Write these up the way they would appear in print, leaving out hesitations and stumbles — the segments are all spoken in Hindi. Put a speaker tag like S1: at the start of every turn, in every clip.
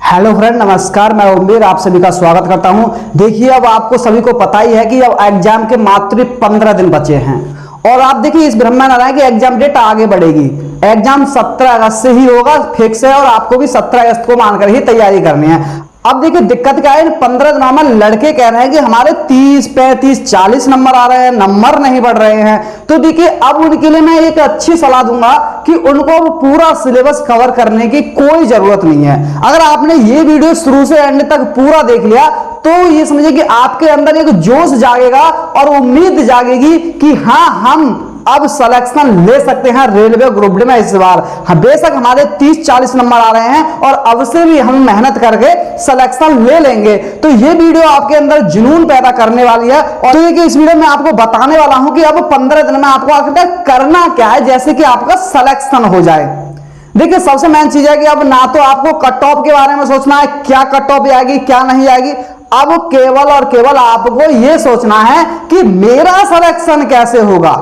S1: हेलो फ्रेंड, नमस्कार। मैं उम्मीद आप सभी का स्वागत करता हूं। देखिए, अब आपको सभी को पता ही है कि अब एग्जाम के मात्र 15 दिन बचे हैं और आप देखिए इस भ्रम में ना रहे कि एग्जाम डेट आगे बढ़ेगी। एग्जाम 17 अगस्त से ही होगा, फिक्स है, और आपको भी 17 अगस्त को मानकर ही तैयारी करनी है। अब देखिए दिक्कत क्या है, इन 15 दिनों में लड़के कह रहे हैं कि हमारे 30, 35, 40 नंबर आ रहे हैं, नंबर नहीं बढ़ रहे हैं। तो देखिए अब उनके लिए मैं एक अच्छी सलाह दूंगा कि उनको पूरा सिलेबस कवर करने की कोई जरूरत नहीं है। अगर आपने ये वीडियो शुरू से एंड तक पूरा देख लिया तो ये समझिए कि आपके अंदर एक जोश जागेगा और उम्मीद जागेगी कि हाँ, हम अब सिलेक्शन ले सकते हैं रेलवे ग्रुप डी में इस बार। हाँ, बेशक हमारे 30-40 नंबर आ रहे हैं और अब से भी हम मेहनत करके सिलेक्शन ले लेंगे। तो ये वीडियो आपके अंदर जुनून पैदा करने वाली है और तो ये इस वीडियो में आपको बताने वाला हूं कि अब 15 दिन में आपको आखिर करना क्या है जैसे कि आपका सिलेक्शन हो जाए। देखिए, सबसे मेन चीज है कि अब ना तो आपको कट ऑफ के बारे में सोचना है, क्या कट ऑफ आएगी क्या नहीं आएगी। अब केवल और केवल आपको यह सोचना है कि मेरा सिलेक्शन कैसे होगा,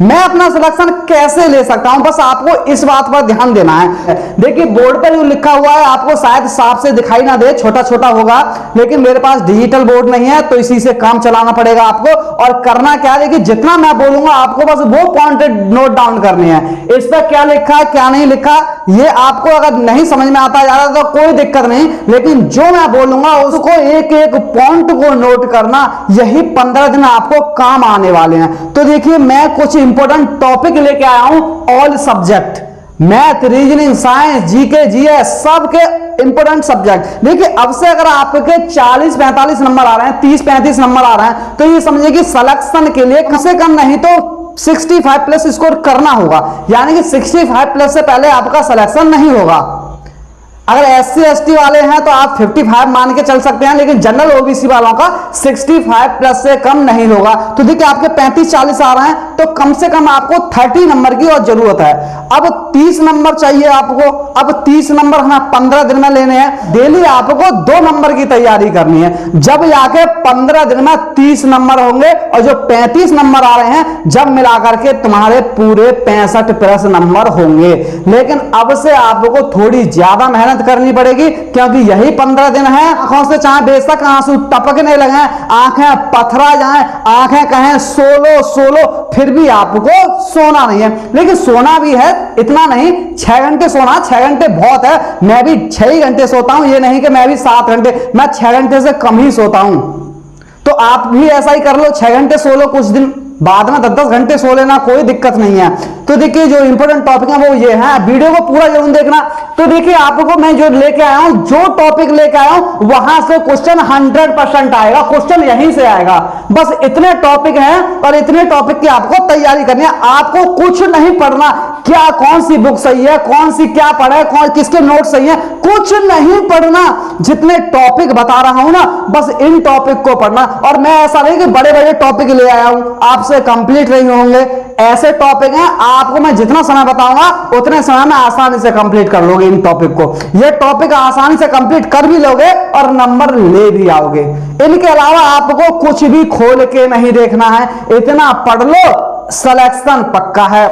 S1: मैं अपना सिलेक्शन कैसे ले सकता हूं। बस आपको इस बात पर ध्यान देना है। देखिए, बोर्ड पर जो लिखा हुआ है आपको शायद साफ से दिखाई ना दे, छोटा छोटा होगा, लेकिन मेरे पास डिजिटल बोर्ड नहीं है तो इसी से काम चलाना पड़ेगा आपको। और करना क्या है, देखिए जितना मैं बोलूंगा आपको बस वो पॉइंट नोट डाउन करने हैं। इस पर क्या लिखा है क्या नहीं लिखा ये आपको अगर नहीं समझ में आता ज्यादा तो कोई दिक्कत नहीं, लेकिन जो मैं बोलूंगा उसको एक एक पॉइंट को नोट करना, यही 15 दिन आपको काम आने वाले हैं। तो देखिए, मैं कुछ इंपॉर्टेंट टॉपिक लेके आया हूं, all subject, math, reasoning, science, GK, GS, सबके इंपॉर्टेंट सब्जेक्ट। देखिए, अब से अगर आपके 40-45 नंबर आ रहे हैं, 30-35 नंबर आ रहे हैं, तो ये समझिए कि सिलेक्शन के लिए कम से कम नहीं तो 65 प्लस स्कोर करना होगा। यानी कि 65 प्लस से पहले आपका सिलेक्शन नहीं होगा। अगर SC ST वाले हैं तो आप 55 मान के चल सकते हैं, लेकिन जनरल OBC वालों का 65 प्लस से कम नहीं होगा। तो देखिए, आपके 35-40 आ रहे हैं तो कम से कम आपको 30 नंबर की और जरूरत है। अब 30 नंबर चाहिए आपको। अब 30 नंबर हमें 15 दिन में लेने हैं। डेली आपको 2 नंबर की तैयारी करनी है। जब जाके 15 दिन में 30 नंबर होंगे और जो 35 नंबर आ रहे हैं जब मिलाकर के तुम्हारे पूरे 65 प्लस नंबर होंगे। लेकिन अब से आपको थोड़ी ज्यादा मेहनत करनी पड़ेगी क्योंकि यही 15 दिन है। आंखों से चाहे बेशक आंसू टपकने लगे, आंखें पथरा जाएं, आंखें कहें सोलो सोलो, फिर भी आपको सोना नहीं है। लेकिन सोना भी है, इतना नहीं, 6 घंटे सोना, 6 घंटे बहुत है। मैं भी 6 ही घंटे सोता हूं, ये नहीं कि मैं भी 7 घंटे, मैं 6 घंटे से कम ही सोता हूं। तो आप भी ऐसा ही कर लो, 6 घंटे सो लो, कुछ दिन बाद में 10-10 घंटे सो लेना, कोई दिक्कत नहीं है। तो देखिए, जो इंपॉर्टेंट टॉपिक है वो ये है, वीडियो को पूरा जरूर देखना। तो देखिए, आपको मैं जो लेके आया हूं, जो टॉपिक लेके आया हूं वहां से क्वेश्चन 100% आएगा, क्वेश्चन यहीं से आएगा। बस इतने टॉपिक हैं और इतने टॉपिक की आपको तैयारी करनी है। आपको कुछ नहीं पढ़ना, क्या कौन सी बुक सही है, कौन सी क्या पढ़े, कौन किसके नोट सही है, कुछ नहीं पढ़ना। जितने टॉपिक बता रहा हूं ना, बस इन टॉपिक को पढ़ना। और मैं ऐसा नहीं कि बड़े बड़े टॉपिक ले आया हूं, आपसे कंप्लीट नहीं होंगे। ऐसे टॉपिक हैं, आपको मैं जितना समय बताऊंगा उतने समय में आसानी से कंप्लीट कर लोगे इन टॉपिक को। ये टॉपिक आसानी से कंप्लीट कर भी लोगे और नंबर ले भी आओगे। इनके अलावा आपको कुछ भी खोल के नहीं देखना है, इतना पढ़ लो, सिलेक्शन पक्का है।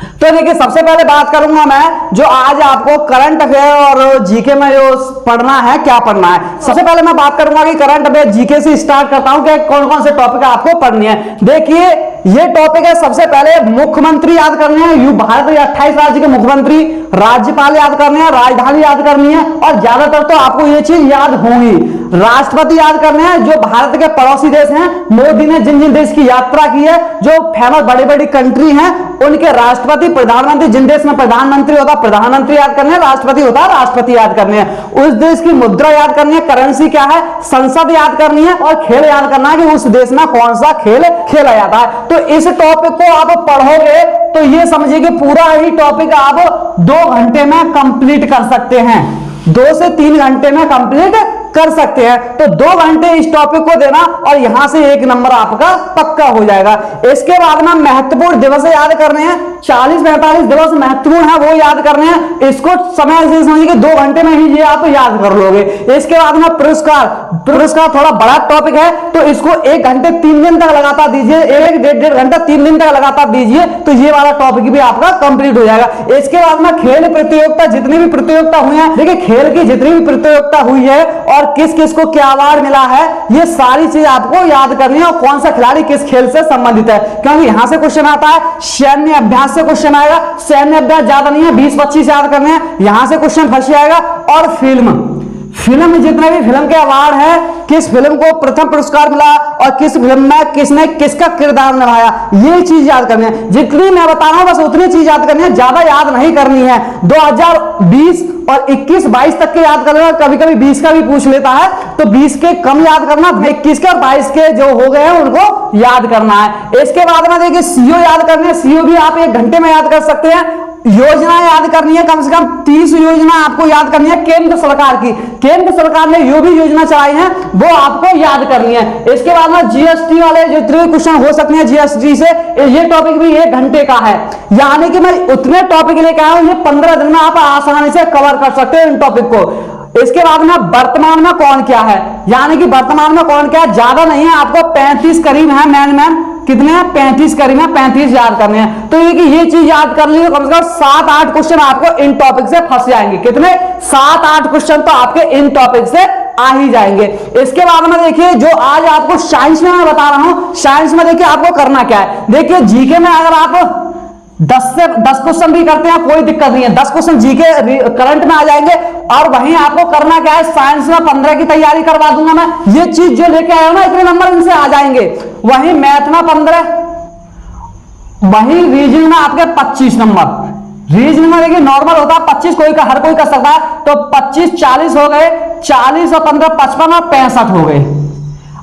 S1: तो देखिए, सबसे पहले बात करूंगा मैं जो आज आपको करंट अफेयर और जीके में जो पढ़ना है, क्या पढ़ना है। सबसे पहले मैं बात करूंगा कि करंट अफेयर जीके से स्टार्ट करता हूं कि कौन कौन से टॉपिक आपको पढ़नी है। देखिए, ये टॉपिक है, सबसे पहले मुख्यमंत्री याद करने हैं, भारत के 28 राज्य के मुख्यमंत्री, राज्यपाल याद करने हैं, राजधानी याद करनी है, और ज्यादातर तो आपको ये चीज याद होंगी। राष्ट्रपति याद करने हैं, जो भारत के पड़ोसी देश हैं, मोदी ने जिन जिन देश की यात्रा की है, जो फेमस बड़ी बड़ी कंट्री हैं, उनके राष्ट्रपति, प्रधानमंत्री, जिन देश में प्रधानमंत्री होता है प्रधानमंत्री याद करने हैं, राष्ट्रपति होता है राष्ट्रपति याद करने हैं। उस देश की मुद्रा याद करनी है, करेंसी क्या है, संसद याद करनी है, और खेल याद करना है कि उस देश में कौन सा खेल खेला जाता है। तो इस टॉपिक को आप पढ़ोगे तो ये समझिए कि पूरा ही टॉपिक आप 2 घंटे में कंप्लीट कर सकते हैं, 2 से 3 घंटे में कंप्लीट कर सकते हैं। तो 2 घंटे इस टॉपिक को देना और यहां से 1 नंबर आपका पक्का हो जाएगा। इसके बाद में महत्वपूर्ण दिवस याद करने हैं, 40-45 दिवस महत्वपूर्ण है वो याद करने हैं। इसको समय से समझिए कि 2 घंटे में ही ये आप याद कर लोगे। इसके बाद में पुरस्कार थोड़ा बड़ा टॉपिक है, तो इसको 1 घंटे 3 दिन तक लगातार दीजिए, 1-1.5 घंटा 3 दिन तक लगातार दीजिए, तो ये वाला टॉपिक भी आपका कंप्लीट हो जाएगा। इसके बाद में खेल प्रतियोगिता, जितनी भी प्रतियोगिता हुई है, देखिए खेल की जितनी भी प्रतियोगिता हुई है और किस किस को क्या अवार्ड मिला है, ये सारी चीज आपको याद करनी है और कौन सा खिलाड़ी किस खेल से संबंधित है, क्योंकि यहां से क्वेश्चन आता है, सैन्य अभ्यास से क्वेश्चन आएगा। सैन्य अभ्यास ज्यादा नहीं है, 20-25 याद करने हैं, यहां से क्वेश्चन फंस जाएगा। और फिल्म में जितने भी फिल्म के अवार्ड है, किस फिल्म को प्रथम पुरस्कार मिला और किस फिल्म में किसने किसका किरदार निभाया, ये चीज याद करनी है। जितनी मैं बता रहा हूं बस उतनी चीज याद करनी है, ज्यादा याद नहीं करनी है। 2020 और 21-22 तक के याद करना, कभी कभी 20 का भी पूछ लेता है, तो 20 के कम याद करना, 21 के और 22 के जो हो गए हैं उनको याद करना है। इसके बाद में देखिए सीओ याद करनी है, सीओ भी आप 1 घंटे में याद कर सकते हैं। योजना याद करनी है, कम से कम 30 योजना आपको याद करनी है केंद्र सरकार की। केंद्र सरकार ने जो भी योजना चलाई है वो आपको याद करनी है। इसके बाद में जीएसटी वाले जितने क्वेश्चन हो सकते हैं जीएसटी से, ये टॉपिक भी 1 घंटे का है, यानी कि मैं उतने टॉपिक लेके आया हूं, ये 15 दिन में आप आसानी से कवर कर सकते हैं इन टॉपिक को। इसके बाद में वर्तमान में कौन क्या है, यानी कि वर्तमान में कौन क्या है, ज्यादा नहीं है, आपको 35 करीब है मैन कितने हैं, 35 करीब है, 35 याद करने हैं। तो ये चीज याद कर लीजिए, कम से कम 7-8 क्वेश्चन आपको इन टॉपिक से फंस जाएंगे। कितने, 7-8 क्वेश्चन तो आपके इन टॉपिक से आ ही जाएंगे। इसके बाद में देखिए जो आज आपको साइंस में मैं बता रहा हूं, साइंस में देखिए आपको करना क्या है। देखिए जीके में अगर आप 10 क्वेश्चन भी करते हैं कोई दिक्कत नहीं है, 10 क्वेश्चन जीके करंट में आ जाएंगे। और वहीं आपको करना क्या है, साइंस में 15 की तैयारी करवा दूंगा मैं, ये चीज जो लेके आया हूं ना, इतने नंबर इनसे आ जाएंगे। वहीं मैथ में 15, वहीं रीजनिंग में आपके 25 नंबर। रीजनिंग में देखिए नॉर्मल होता है 25, हर कोई कर सकता है, तो 25 40 हो गए, 40 और 15 55 और 65 हो गए।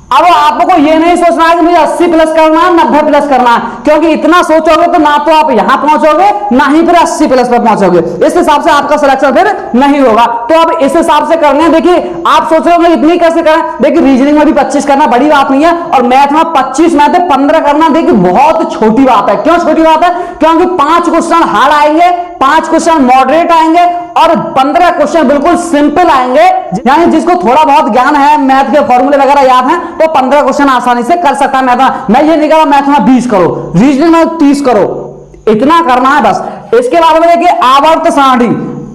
S1: अब आपको ये नहीं सोचना है कि मुझे 80 प्लस करना है, 90 प्लस करना है, क्योंकि इतना सोचोगे तो ना तो आप यहां पहुंचोगे ना ही फिर 80 प्लस पर पहुंचोगे। इस हिसाब से आपका सिलेक्शन फिर नहीं होगा। तो अब इस हिसाब से करने हैं। देखिए आप सोच रहे हो इतनी कैसे करें, देखिए रीजनिंग में भी 25 करना बड़ी बात नहीं है, और मैथ में 25 में 15 करना देखिए बहुत छोटी बात है। क्यों छोटी बात है, क्योंकि 5 क्वेश्चन हार्ड आएंगे, 5 क्वेश्चन मॉडरेट आएंगे और 15 क्वेश्चन बिल्कुल सिंपल आएंगे। यानी जिसको थोड़ा बहुत ज्ञान है, मैथ के फॉर्मूले वगैरह याद है, तो 15 क्वेश्चन आसानी से कर सकता है। मैं ये नहीं कह रहा मैथ में 20 करो, रीजनिंग में 30 करो, इतना करना है बस। इसके बाद में देखिए आवर्त सारणी,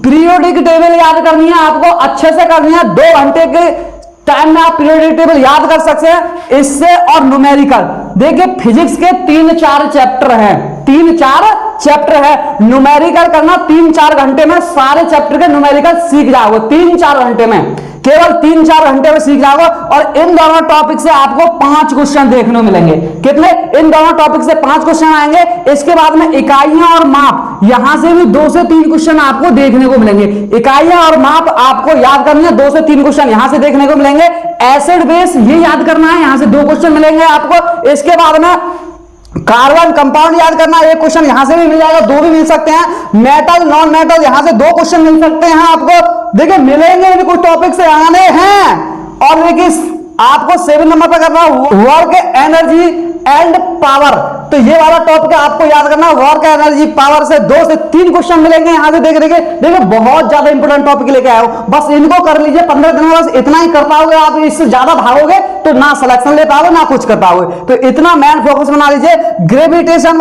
S1: पीरियोडिक टेबल याद करनी है, आपको अच्छे से करनी है। 2 घंटे के टाइम में आप पीरियोडिक टेबल याद कर सकते हैं इससे। और न्यूमेरिकल, देखिए फिजिक्स के 3-4 चैप्टर हैं, 3-4 चैप्टर है। न्यूमेरिकल करना 3-4 घंटे में सारे चैप्टर के न्यूमेरिकल सीख जाओगे, 3-4 घंटे में, केवल 3-4 घंटे में सीख जाओगे। और इन दोनों टॉपिक से आपको 5 क्वेश्चन देखने को मिलेंगे। कितने, इन दोनों टॉपिक से 5 क्वेश्चन आएंगे। इसके बाद में इकाइयां और माप, यहां से भी 2 से 3 क्वेश्चन आपको देखने को मिलेंगे। इकाइयां और माप आपको याद करनी है, 2 से 3 क्वेश्चन यहां से देखने को मिलेंगे। एसिड बेस ये याद करना है, यहां से 2 क्वेश्चन मिलेंगे आपको। इसके बाद में कार्बन कंपाउंड याद करना, 1 क्वेश्चन यहां से भी मिल जाएगा, 2 भी मिल सकते हैं। मेटल नॉन मेटल, यहां से 2 क्वेश्चन मिल सकते हैं आपको। देखिए मिलेंगे भी, कुछ टॉपिक से आने हैं। और देखिए आपको 7 नंबर पर करना वर्क एनर्जी एंड पावर, तो ये वाला टॉपिक आपको याद करना, वर्क एनर्जी पावर से 2 से 3 क्वेश्चन मिलेंगे यहां से। देखिए बहुत ज्यादा इंपोर्टेंट टॉपिक लेके आया हूं, बस इनको कर लीजिए 15 दिन में, बस इतना ही कर पाओगे आप। इससे ज्यादा भागोगे तो ना सिलेक्शन ले पाओगे ना कुछ कर पाओगे, तो इतना मेन फोकस बना लीजिए। ग्रेविटेशन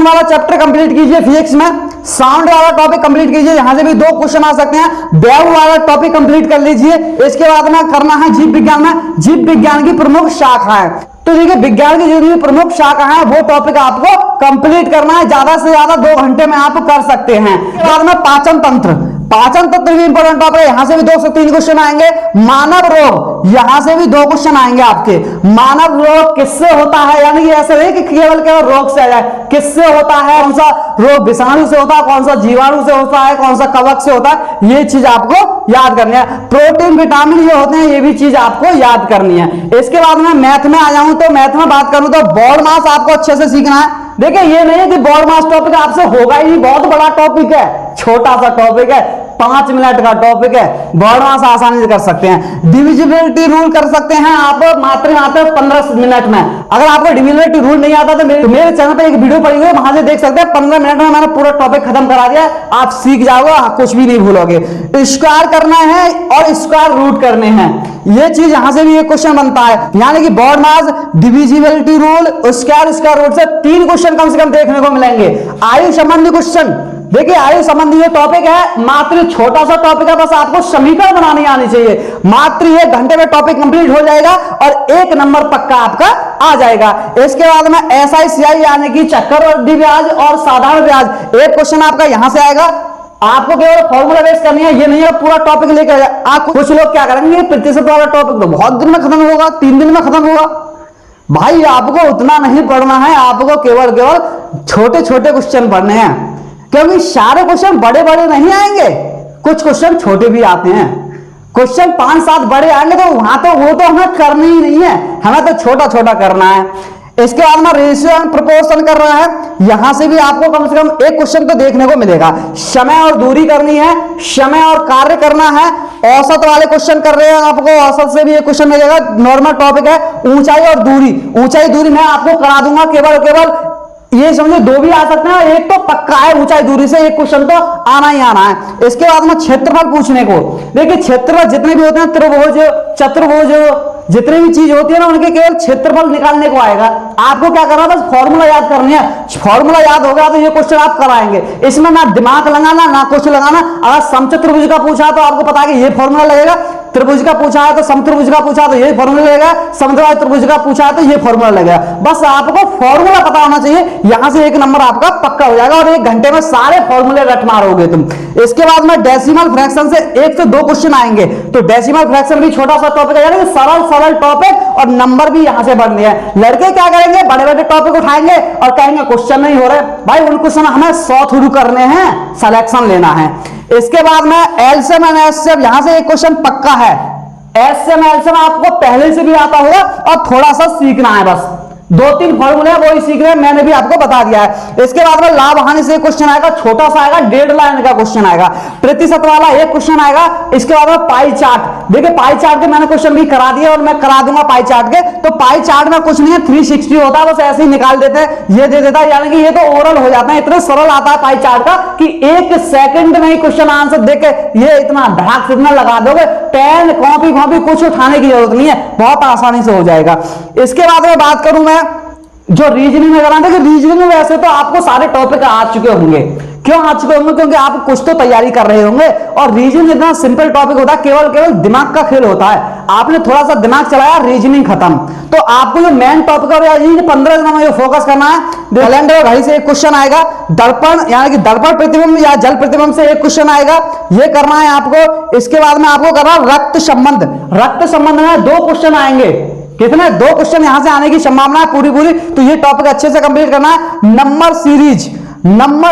S1: वाला चैप्टर कंप्लीट कीजिए फिजिक्स में। साउंड वाला टॉपिक कंप्लीट कीजिए, यहां से भी 2 क्वेश्चन आ सकते हैं। वेव वाला टॉपिक कंप्लीट कर लीजिए। इसके बाद में करना है जीव विज्ञान में, जीव विज्ञान की प्रमुख शाखाएं, तो देखिए विज्ञान की जो प्रमुख शाखा है वो टॉपिक आपको कंप्लीट करना है। ज्यादा से ज्यादा 2 घंटे में आप कर सकते हैं। इसके बाद में पाचन तंत्र, पाचन तंत्र भी इंपॉर्टेंट टॉपिक है, यहां से भी 2 से 3 क्वेश्चन आएंगे। मानव रोग, यहां से भी 2 क्वेश्चन आएंगे आपके। मानव रोग किससे होता है, यानी कि ऐसे नहीं कि केवल रोग से आ जाए, किससे होता है, कौन सा रोग विषाणु से होता है, कौन सा जीवाणु से होता है, कौन सा कवक से होता है, ये चीज आपको याद करनी है। प्रोटीन विटामिन जो होते हैं ये भी चीज आपको याद करनी है। इसके बाद में मैथ में आ जाऊं, तो मैथ में बात करूं तो बॉड मास आपको अच्छे से सीखना है। देखिए ये नहीं है कि बॉड मास टॉपिक आपसे होगा ही, बहुत बड़ा टॉपिक है, छोटा सा टॉपिक है, 5 मिनट का टॉपिक है, वर्णमाला आसानी से कर सकते हैं। डिविजिबिलिटी रूल कर सकते हैं आप मात्र 15 मिनट में। अगर आपको डिविजिबिलिटी रूल नहीं आता तो मेरे चैनल पे एक वीडियो पड़ी हुई है, वहां से देख सकते हैं। 15 मिनट में मैंने पूरा टॉपिक खत्म करा दिया, आप सीख जाओगे, कुछ भी नहीं भूलोगे। स्क्वायर करना है और स्क्वायर रूट करने हैं, ये चीज यहां से भी एक क्वेश्चन बनता है, यानी कि वर्णमाला, डिविजिबिलिटी रूल, स्क्वायर रूट से 3 क्वेश्चन कम से कम देखने को मिलेंगे। आयु संबंधी क्वेश्चन, देखिए आयु संबंधी जो टॉपिक है, मात्र छोटा सा टॉपिक है, बस आपको समीकरण बनानी आनी चाहिए। मात्र 1 घंटे में टॉपिक कंप्लीट हो जाएगा और 1 नंबर पक्का आपका आ जाएगा। इसके बाद में SICI यानी कि चक्रवृद्धि ब्याज और साधारण ब्याज, एक क्वेश्चन आपका यहां से आएगा। आपको केवल फॉर्मूला बेस करनी है, ये नहीं है पूरा टॉपिक लेकर। आप कुछ लोग क्या करेंगे, प्रतिशत वाला टॉपिक तो बहुत दिन में खत्म होगा, 3 दिन में खत्म होगा। भाई आपको उतना नहीं पढ़ना है, आपको केवल छोटे छोटे क्वेश्चन पढ़ने हैं, क्योंकि सारे क्वेश्चन बड़े बड़े नहीं आएंगे, कुछ क्वेश्चन छोटे भी आते हैं। क्वेश्चन 5-7 बड़े आएंगे तो वहां तो वो तो हमें करनी ही नहीं है, हमें तो छोटा छोटा करना है। इसके बाद में रेशियो एंड प्रोपोर्शन कर रहा है, यहां से भी आपको कम से कम एक क्वेश्चन तो देखने को मिलेगा। समय और दूरी करनी है, समय और कार्य करना है। औसत वाले क्वेश्चन कर रहे हैं, आपको औसत से भी एक क्वेश्चन मिलेगा, नॉर्मल टॉपिक है। ऊंचाई और दूरी, ऊंचाई दूरी मैं आपको करा दूंगा, केवल ये समझो 2 भी आ सकते हैं, एक तो पक्का है, ऊंचाई दूरी से एक क्वेश्चन तो आना ही आना है। इसके बाद में क्षेत्रफल पूछने को, देखिए क्षेत्रफल जितने भी होते हैं, त्रिभुज, चतुर्भुज, जितनी भी चीज होती है ना, उनके केवल क्षेत्रफल निकालने को आएगा। आपको क्या करना है, बस फॉर्मूला याद करनी है। फॉर्मूला याद होगा तो ये क्वेश्चन आप कराएंगे, इसमें ना दिमाग लगाना ना कुछ लगाना। अगर समचतुर्भुज का पूछा तो आपको पता है कि ये फॉर्मूला लगेगा, त्रिभुज का पूछा है तो समत्रिभुज का पूछा तो ये फॉर्मूला लगेगा, समद्विबाहु त्रिभुज का पूछा है तो ये फॉर्मूला लगेगा। बस आपको फॉर्मूला पता होना चाहिए, यहां से 1 नंबर आपका पक्का हो जाएगा और 1 घंटे में सारे फॉर्मूले रट मारोगे तुम। इसके बाद में डेसिमल फ्रैक्शन से 1 से 2 क्वेश्चन आएंगे, तो डेसिमल फ्रैक्शन भी छोटा सा टॉपिक है, यानी सरल टॉपिक और नंबर भी यहां से बढ़ने हैं। लड़के क्या करेंगे, बड़े बड़े टॉपिक उठाएंगे और कहेंगे क्वेश्चन नहीं हो रहे। भाई उन क्वेश्चन हमें 100 थोड़ी करने हैं, सिलेक्शन लेना है। इसके बाद में एलसीएम एंड एचसीएफ, यहां से एक क्वेश्चन पक्का है। एचसीएम एलसीएम आपको पहले से भी आता होगा और थोड़ा सा सीखना है, बस 2-3 फॉर्मूले वही सीख रहे हैं, मैंने भी आपको बता दिया है। इसके बाद में लाभ हानि से क्वेश्चन आएगा, छोटा सा आएगा, 1.5 लाइन का क्वेश्चन आएगा। प्रतिशत वाला एक क्वेश्चन आएगा। इसके बाद में पाई चार्ट, देखिए पाई चार्ट के मैंने क्वेश्चन भी करा दिए और मैं करा दूंगा पाई चार्ट के। तो पाई चार्ट में कुछ नहीं है, 360 होता है, बस ऐसे ही निकाल देते हैं, ये दे देता है, यानी कि ये तो ओरल हो जाता है। इतना सरल आता है पाई चार्ट का कि 1 सेकंड में ही क्वेश्चन आंसर देख के ये इतना धड़ाक से इतना लगा दोगे, पेन कॉपी कुछ उठाने की जरूरत नहीं है, बहुत आसानी से हो जाएगा। इसके बाद में बात करूं मैं जो रीजनिंग में कराते हैं, रीजनिंग में वैसे तो आपको सारे टॉपिक आ चुके होंगे। क्यों आ चुके होंगे, क्योंकि आप कुछ तो तैयारी कर रहे होंगे और रीजनिंग इतना सिंपल टॉपिक होता है, केवल दिमाग का खेल होता है। आपने थोड़ा सा दिमाग चलाया, रीजनिंग खत्म। तो आपको जो मेन टॉपिक है 15 दिनों में फोकस करना है। कैलेंडर घड़ी से एक क्वेश्चन आएगा, दर्पण यानी कि दर्पण प्रतिबिंब या जल प्रतिबिंब से एक क्वेश्चन आएगा, ये करना है आपको। इसके बाद में आपको करना रक्त संबंध, रक्त संबंध में 2 क्वेश्चन आएंगे। कितने 2 क्वेश्चन यहां से आने की संभावना है पूरी, तो ये टॉपिक अच्छे से कंप्लीट करना है। नंबर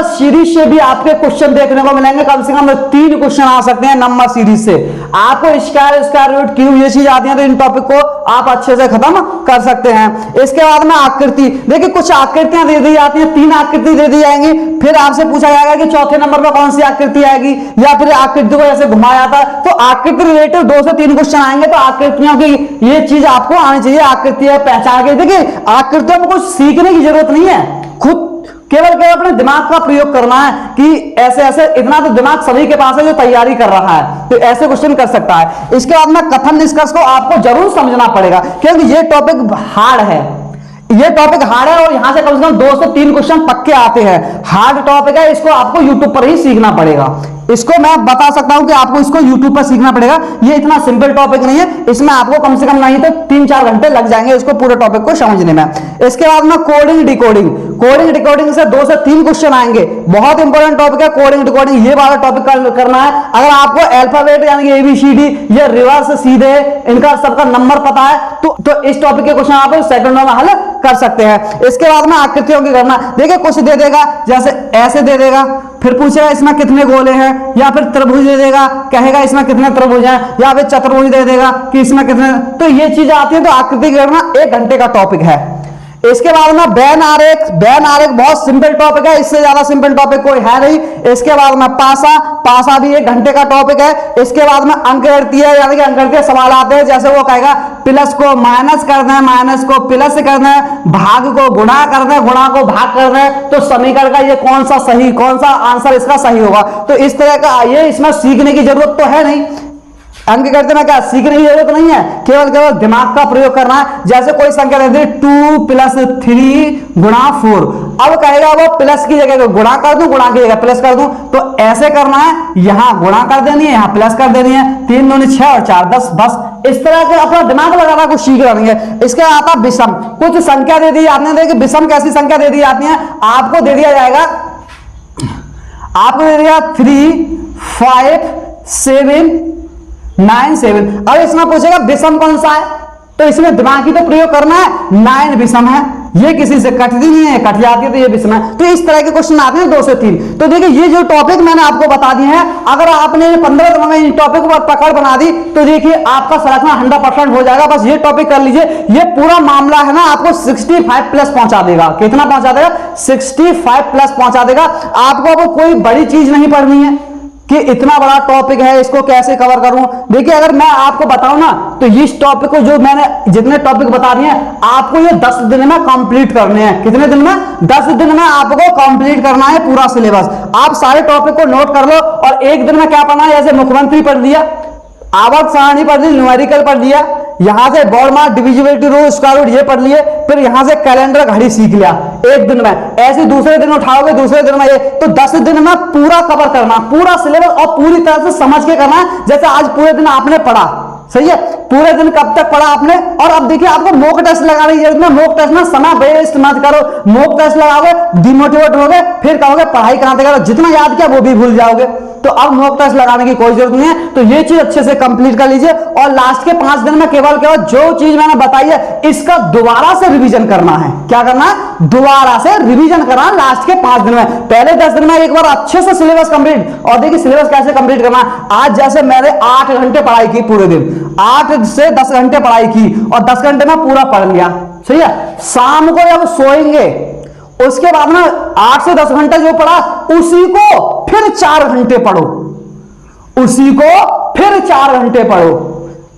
S1: सीरीज से भी आपके क्वेश्चन देखने को मिलेंगे, कम से कम 3 क्वेश्चन आ सकते हैं नंबर सीरीज से। आपको स्क्वायर रूट क्यूब ये चीज आती है, तो इन टॉपिक को आप अच्छे से खत्म कर सकते हैं। इसके बाद में आकृति, देखिए कुछ आकृतियां दे दी जाती हैं, 3 आकृति दे दी जाएंगी, फिर आपसे पूछा जाएगा कि चौथे नंबर पर कौन सी आकृति आएगी, या फिर आकृति को ऐसे घुमाया जाता है। तो आकृति रिलेटेड 2 से 3 क्वेश्चन आएंगे, तो आकृतियों की ये चीज आपको आनी चाहिए, आकृति पहचान के। देखिए आकृतियों में कुछ सीखने की जरूरत नहीं है, खुद केवल अपने दिमाग का प्रयोग करना है कि ऐसे ऐसे, इतना तो दिमाग सभी के पास है जो तैयारी कर रहा है, तो ऐसे क्वेश्चन कर सकता है। इसके बाद में कथन निष्कर्ष को आपको जरूर समझना पड़ेगा, क्योंकि ये टॉपिक हार्ड है, ये टॉपिक हार्ड है और यहां से कम से कम 2 से 3 क्वेश्चन पक्के आते हैं। हार्ड टॉपिक है, इसको आपको यूट्यूब पर ही सीखना पड़ेगा। इसको मैं बता सकता हूं कि आपको इसको यूट्यूब पर सीखना पड़ेगा, ये इतना सिंपल टॉपिक नहीं है, इसमें आपको कम से कम नहीं तो 3-4 घंटे लग जाएंगे इसको पूरे टॉपिक को समझने में। इसके बाद में कोडिंग डिकोडिंग से 2 से 3 क्वेश्चन आएंगे, बहुत इंपॉर्टेंट टॉपिक है कोडिंग डिकोडिंग, ये वाला टॉपिक करना है। अगर आपको अल्फाबेट यानी कि ABCD या रिवर्स सीधे इनका सबका नंबर पता है तो इस टॉपिक के क्वेश्चन आप सेकंडों में हल कर सकते हैं। इसके बाद में आकृतियों की गणना, देखिए कुछ दे देगा, जैसे ऐसे दे देगा, फिर पूछेगा इसमें कितने गोले हैं, या फिर त्रिभुज दे देगा, कहेगा इसमें कितने त्रिभुज हैं, या फिर चतुर्भुज दे देगा कि इसमें कितने, तो ये चीजें आती हैं। तो आकृति की गणना 1 घंटे का टॉपिक है। इसके बाद में बैन आरेख बहुत सिंपल टॉपिक है, इससे ज्यादा सिंपल टॉपिक कोई है नहीं। इसके बाद में पासा भी 1 घंटे का टॉपिक है। इसके बाद में अंकगणितीय यानी कि अंकगणितीय सवाल आते हैं, जैसे वो कहेगा प्लस को माइनस करना है, माइनस को प्लस करना है, भाग को गुणा करना है, गुणा को भाग करना है, तो समीकरण का ये कौन सा आंसर इसका सही होगा। तो इस तरह का ये इसमें सीखने की जरूरत तो है नहीं, अंकगणित में क्या सीखने की जरूरत नहीं है, केवल दिमाग का प्रयोग करना है। जैसे कोई संख्या दे दी 2 + 3 × 4, अब कहेगा वो प्लस की जगह गुणा कर दूं, गुणा की जगह प्लस कर दूं, तो ऐसे करना है, यहां गुणा कर देनी है, यहां प्लस कर देनी है, 3 दूनी 6 और 4 10, बस इस तरह के अपना दिमाग लगाना कुछ सीख रही है। इसके आता विषम, कुछ संख्या दे दी आपने, देखिए विषम कैसी संख्या दे दी जाती है, आपको दे दिया जाएगा, आपको दे दिया 3 5 7 9 7। अब इसमें पूछेगा विषम कौन सा है, तो इसमें दिमाग की तो प्रयोग करना है, 9 विषम है, ये किसी से कटती नहीं है, कट जाती है तो ये विषम है। तो इस तरह के क्वेश्चन आते हैं 2 से 3। तो देखिए ये जो टॉपिक मैंने आपको बता दिए हैं, अगर आपने 15 दिन में इन टॉपिक पर पकड़ बना दी तो देखिए आपका सिलेक्शन 100% हो जाएगा। बस ये टॉपिक कर लीजिए, ये पूरा मामला है ना आपको 65+ पहुंचा देगा। कितना पहुंचा देगा? 65+ पहुंचा देगा। आपको अब कोई बड़ी चीज नहीं पढ़नी है कि इतना बड़ा टॉपिक है, इसको कैसे कवर करूं। देखिए अगर मैं आपको बताऊं ना, तो इस टॉपिक को जो मैंने जितने टॉपिक बता दिए हैं, आपको ये 10 दिन में कंप्लीट करने हैं। कितने दिन में? 10 दिन में आपको कंप्लीट करना है पूरा सिलेबस। आप सारे टॉपिक को नोट कर लो और एक दिन में क्या पढ़ना है, जैसे मुख्यमंत्री पढ़ लिया, आवर्त सारणी पढ़ ली, न्यूमेरिकल पढ़ लिया, यहां से बॉड मास, डिविजिबिलिटी रूल, स्क्वायर रूट ये पढ़ लिए, फिर यहां से कैलेंडर घड़ी सीख लिया एक दिन में। ऐसे दूसरे दिन उठाओगे, दूसरे दिन में ये, तो 10 दिन में पूरा कवर करना, पूरा सिलेबस और पूरी तरह से समझ के करना है। जैसे आज पूरे दिन आपने पढ़ा, सही है, पूरे दिन कब तक पढ़ा आपने, और अब देखिए आपको मॉक टेस्ट लगाने की जरूरत है। मॉक टेस्ट में समय वेस्ट मत करो, मॉक टेस्ट लगाओगे डिमोटिवेट होगे, फिर कहोगे पढ़ाई कहां से करो, जितना याद किया वो भी भूल जाओगे। तो अब मॉक टेस्ट लगाने की कोई जरूरत नहीं है। तो ये चीज अच्छे से कंप्लीट कर लीजिए और लास्ट के 5 दिन में केवल जो चीज मैंने बताई है इसका दोबारा से रिवीजन करना है। क्या करना है? दोबारा से रिवीजन करना है लास्ट के 5 दिन में। पहले 10 दिन में एक बार अच्छे से सिलेबस कंप्लीट। और देखिए सिलेबस कैसे कंप्लीट करना है, आज जैसे मैंने 8 घंटे पढ़ाई की पूरे दिन, 8 से 10 घंटे पढ़ाई की और 10 घंटे में पूरा पढ़ लिया, सही है। शाम को जब सोएंगे उसके बाद में 8 से 10 घंटे जो पढ़ा उसी को फिर 4 घंटे पढ़ो, उसी को फिर 4 घंटे पढ़ो,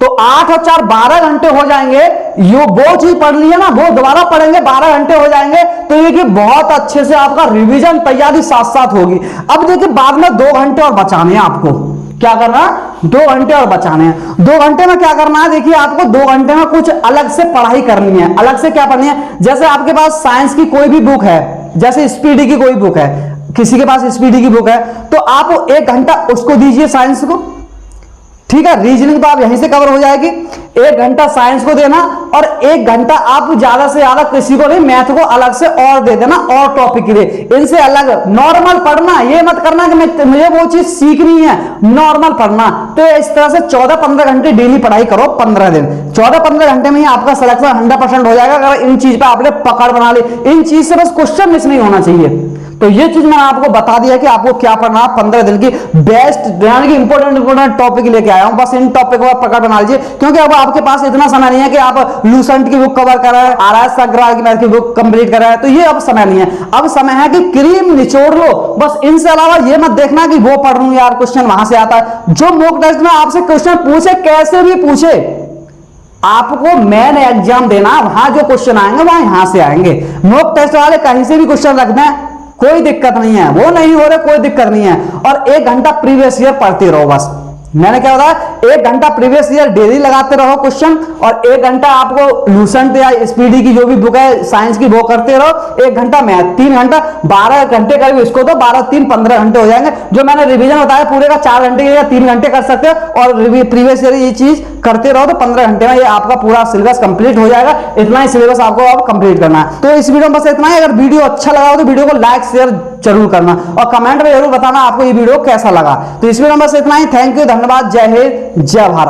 S1: तो 8 और 4 12 घंटे हो जाएंगे। यो वो चीज पढ़ ली है ना, वो दोबारा पढ़ेंगे, 12 घंटे हो जाएंगे। तो ये कि बहुत अच्छे से आपका रिवीजन तैयारी साथ साथ होगी। अब देखिए बाद में 2 घंटे और बचाने हैं आपको। क्या करना है? 2 घंटे और बचाने हैं। 2 घंटे में क्या करना है, देखिए आपको 2 घंटे में कुछ अलग से पढ़ाई करनी है। अलग से क्या पढ़नी है, जैसे आपके पास साइंस की कोई भी बुक है, जैसे स्पीडी की कोई बुक है, किसी के पास स्पीडी की बुक है, तो आप 1 घंटा उसको दीजिए साइंस को, ठीक है। रीजनिंग तो आप यहीं से कवर हो जाएगी। 1 घंटा साइंस को देना और 1 घंटा आप ज्यादा से ज्यादा किसी को नहीं, मैथ को अलग से और दे देना, और टॉपिक के लिए इनसे अलग नॉर्मल पढ़ना। ये मत करना कि मुझे वो चीज सीखनी है, नॉर्मल पढ़ना। तो इस तरह से 14-15 घंटे डेली पढ़ाई करो 15 दिन। 14-15 घंटे में ही आपका सिलेक्शन 100% हो जाएगा अगर इन चीज पर आपने पकड़ बना ली। इन चीज से बस क्वेश्चन मिस नहीं होना चाहिए। तो ये चीज मैंने आपको बता दिया कि आपको क्या पढ़ना, 15 दिन की बेस्ट यानी कि इंपोर्टेंट टॉपिक लेके आया हूं। बस इन टॉपिक को पकड़ बना लीजिए, क्योंकि अब आपके पास इतना समय नहीं है कि आप लूसेंट की बुक कवर कर रहे हैं, आर.एस. अग्रवाल की मैथ की बुक कंप्लीट कर रहे हैं। तो ये अब समय नहीं है, अब समय है कि क्रीम निचोड़ लो बस। इनसे अलावा ये मत देखना कि वो पढ़ लूं यार, क्वेश्चन वहां से आता है। जो मॉक टेस्ट में आपसे क्वेश्चन पूछे, कैसे भी पूछे, आपको मेन एग्जाम देना, वहां जो क्वेश्चन आएंगे वहां यहां से आएंगे। मॉक टेस्ट वाले कहीं से भी क्वेश्चन रख दें, कोई दिक्कत नहीं है, वो नहीं हो रहे कोई दिक्कत नहीं है। और 1 घंटा प्रीवियस ईयर पढ़ते रहो बस। मैंने क्या बताया, 1 घंटा प्रीवियस ईयर डेली लगाते रहो क्वेश्चन, और 1 घंटा आपको लूसेंट या स्पीडी की जो भी बुक है साइंस की वो करते रहो। 1 घंटा मैथ, 3 घंटा, 12 घंटे करीब इसको तो 12 3 15 घंटे हो जाएंगे। जो मैंने रिवीजन बताया पूरे का 4 घंटे या 3 घंटे कर सकते हो, और प्रीवियस ईयर ये चीज करते रहो तो 15 घंटे में ये आपका पूरा सिलेबस कंप्लीट हो जाएगा। इतना ही सिलेबस आपको अब कंप्लीट करना है। तो इस वीडियो में बस इतना ही। अगर वीडियो अच्छा लगा हो तो वीडियो को लाइक शेयर जरूर करना और कमेंट में जरूर बताना आपको ये वीडियो कैसा लगा। तो इस वीडियो में बस इतना ही। थैंक यू, धन्यवाद, जय हिंद, जय भारत।